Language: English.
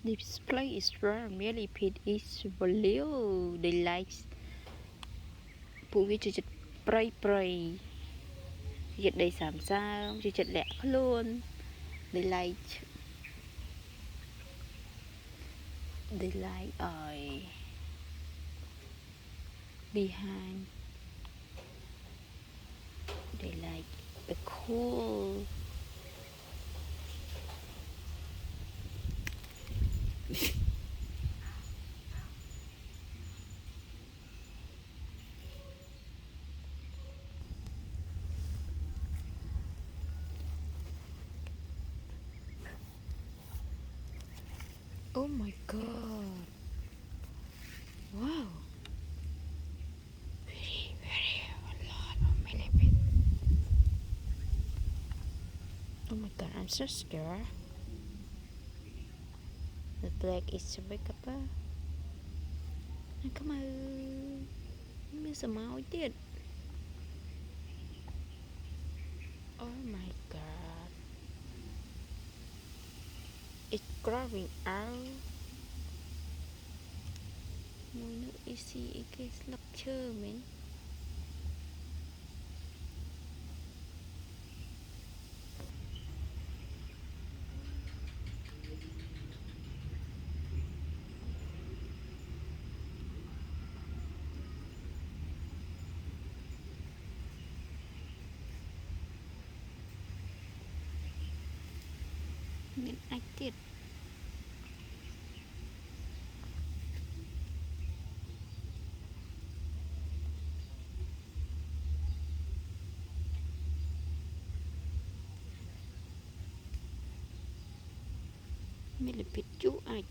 Display is rare, merely repeat is value daylight ពួកវាជាចិត្តប្រៃជាចិត្តដីសាមសើមជាចិត្តលាក់ខ្លួន daylight I behind daylight a cool oh my god wow very a lot of millipede oh my god I'm so scared the black is a wake up come on មានសមោចទៀត oh my god it's growing out មួយនោះ easy អីគេស្លឹកឈើមែនមានអាចទៀតមានលិពិតជូអាច